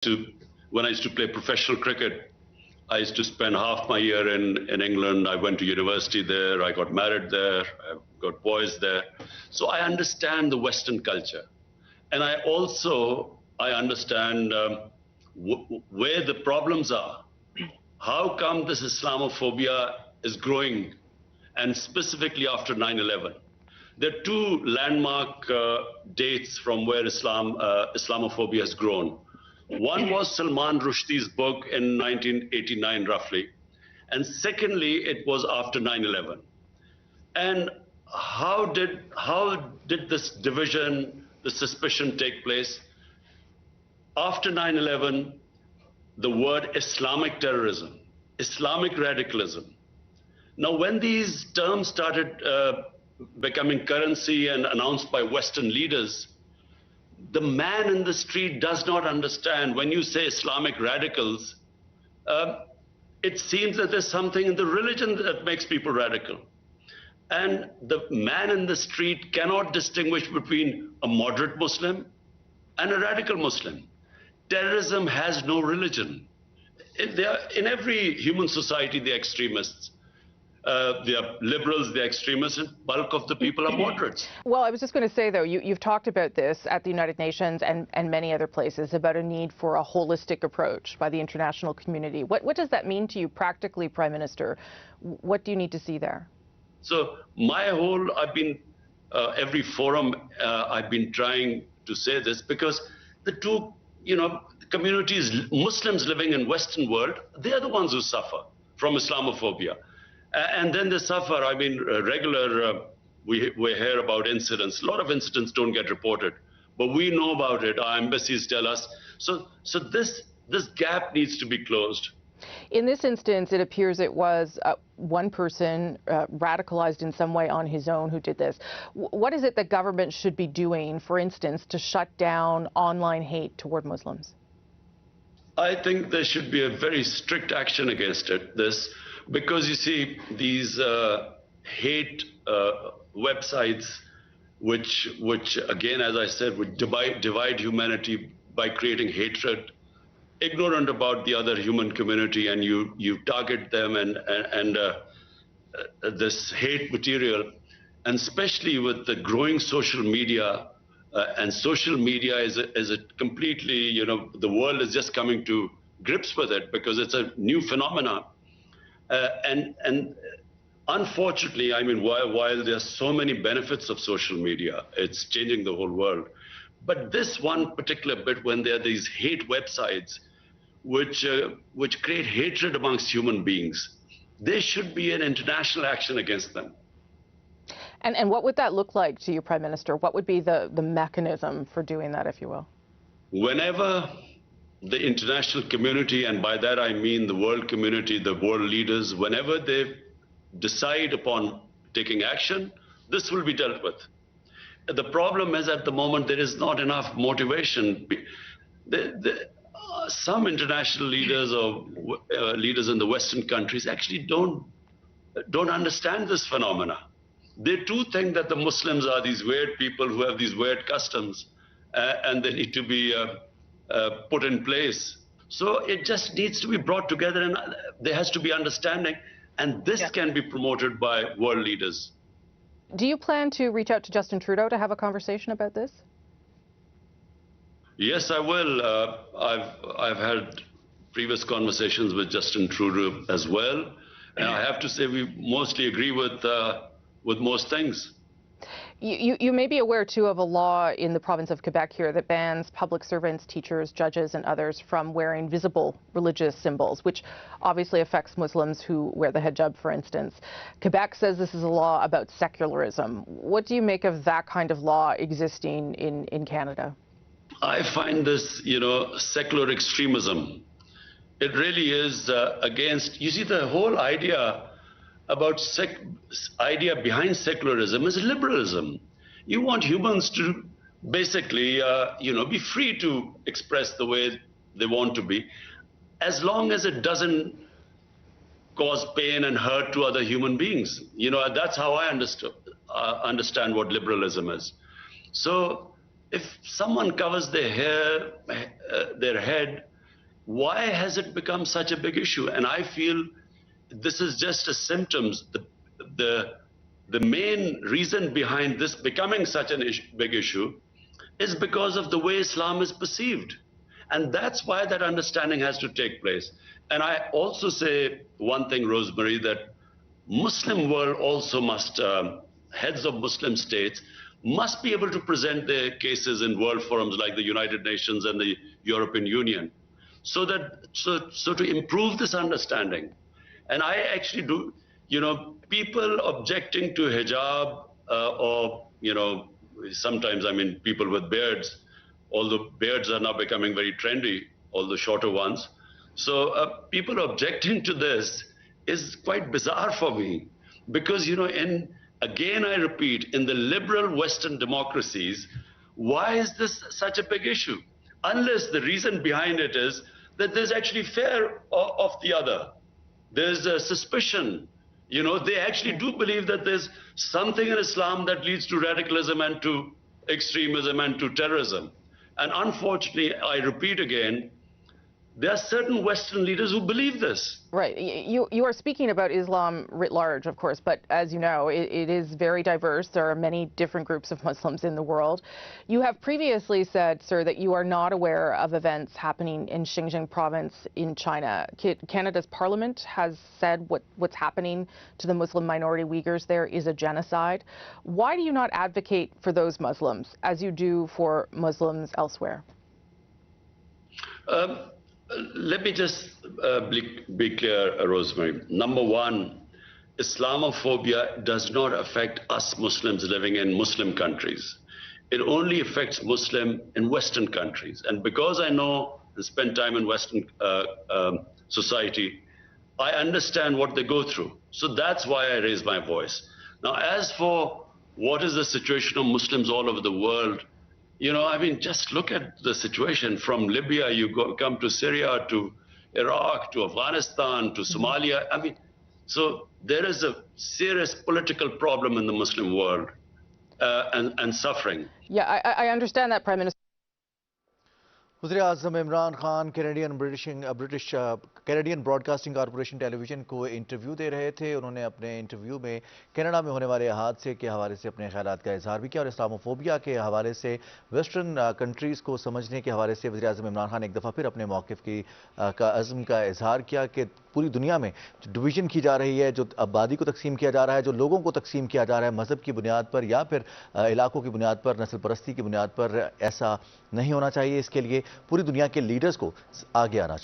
to, when I used to play professional cricket, I used to spend half my year in England. I went to university there. I got married there. I got boys there. So I understand the Western culture. And I understand where the problems are. How come this Islamophobia is growing, and specifically after 9/11? There are two landmark dates from where Islamophobia has grown. One was Salman Rushdie's book in 1989, roughly. And secondly, it was after 9/11. And how did this division, the suspicion take place? After 9/11, the word Islamic terrorism, Islamic radicalism. Now, when these terms started becoming currency and announced by Western leaders, the man in the street does not understand. When you say Islamic radicals, it seems that there's something in the religion that makes people radical. And the man in the street cannot distinguish between a moderate Muslim and a radical Muslim. Terrorism has no religion. In every human society, they're extremists. They are liberals, they're extremists, and bulk of the people are moderates. Well, I was just going to say, though, you've talked about this at the United Nations and many other places about a need for a holistic approach by the international community. What does that mean to you practically, Prime Minister? What do you need to see there? So every forum, I've been trying to say this because the two, communities, Muslims living in Western world, they are the ones who suffer from Islamophobia. And then they suffer. We hear about incidents. A lot of incidents don't get reported, but we know about it. Our embassies tell us. So this gap needs to be closed. In this instance, it appears it was one person radicalized in some way on his own who did this. What is it that government should be doing, for instance, to shut down online hate toward Muslims? I think there should be a very strict action against this. Because you see, these hate websites, which again, as I said, would divide humanity by creating hatred, ignorant about the other human community, and you target them and this hate material, and especially with the growing social media, and social media is a completely, the world is just coming to grips with it because it's a new phenomenon. And unfortunately, while there are so many benefits of social media, it's changing the whole world. But this one particular bit, when there are these hate websites which create hatred amongst human beings, there should be an international action against them. And what would that look like to you, Prime Minister? What would be the mechanism for doing that, if you will? Whenever the international community, and by that I mean the world community, the world leaders, whenever they decide upon taking action, this will be dealt with. The problem is, at the moment, there is not enough motivation. Some international leaders or leaders in the Western countries actually don't understand this phenomena. They too think that the Muslims are these weird people who have these weird customs, and they need to be put in place. So it just needs to be brought together, and there has to be understanding, and this can be promoted by world leaders. Do you plan to reach out to Justin Trudeau to have a conversation about this? Yes, I will. I've had previous conversations with Justin Trudeau as well, and I have to say we mostly agree with most things. You may be aware, too, of a law in the province of Quebec here that bans public servants, teachers, judges, and others from wearing visible religious symbols, which obviously affects Muslims who wear the hijab, for instance. Quebec says this is a law about secularism. What do you make of that kind of law existing in Canada? I find this, secular extremism. It really is against, you see, the whole idea behind secularism is liberalism. You want humans to basically, be free to express the way they want to be, as long as it doesn't cause pain and hurt to other human beings. That's how I understand what liberalism is. So if someone covers their head Why has it become such a big issue? And I feel this is just a symptoms. The, the main reason behind this becoming such an big issue is because of the way Islam is perceived. And that's why that understanding has to take place. And I also say one thing, Rosemary, that Muslim world also must, heads of Muslim states must be able to present their cases in world forums like the United Nations and the European Union, so that so to improve this understanding. And I actually do, people objecting to hijab or sometimes, I mean, people with beards, although beards are now becoming very trendy, all the shorter ones. So people objecting to this is quite bizarre for me, because again I repeat, in the liberal Western democracies, why is this such a big issue? Unless the reason behind it is that there's actually fear of the other. There's a suspicion. They actually do believe that there's something in Islam that leads to radicalism and to extremism and to terrorism. And unfortunately, I repeat again, there are certain Western leaders who believe this. Right. You are speaking about Islam writ large, of course, but as you know, it is very diverse. There are many different groups of Muslims in the world. You have previously said, sir, that you are not aware of events happening in Xinjiang province in China. Canada's parliament has said what's happening to the Muslim minority Uyghurs there is a genocide. Why do you not advocate for those Muslims as you do for Muslims elsewhere? Let me just be clear, Rosemary. Number one, Islamophobia does not affect us Muslims living in Muslim countries. It only affects Muslim in Western countries. And because I know and spend time in Western society, I understand what they go through. So that's why I raise my voice. Now, as for what is the situation of Muslims all over the world, I mean, just look at the situation from Libya, come to Syria, to Iraq, to Afghanistan, to Somalia. I mean, so there is a serious political problem in the Muslim world and suffering. Yeah, I understand that, Prime Minister. वज़ीर-ए-आज़म Imran Khan Canadian broadcasting corporation television को interview दे रहे थे। उन्होंने अपने interview में Canada में होने वाले हादसे के हवाले से अपने ख़यालात का इजहार भी किया और इस्लामोफोबिया के हवाले से वेस्टर्न कंट्रीज़ को समझने के हवाले से वज़ीर-ए-आज़म इमरान खान एक दफ़ा फिर अपने मौक़िफ़ का अज़्म का इजहार किया कि पूरी दुनिया में जो डिवीज़न की जा रही है, जो आबादी को तकसीम किया जा रहा है, जो लोगों को तकसीम किया जा रहा है मज़हब की बुनियाद पर या फिर इलाकों की बुनियाद पर, नस्ल परस्ती की बुनियाद पर, ऐसा नहीं होना चाहिए। इसके लिए पूरी दुनिया के लीडर्स को आगे आना चाहिए।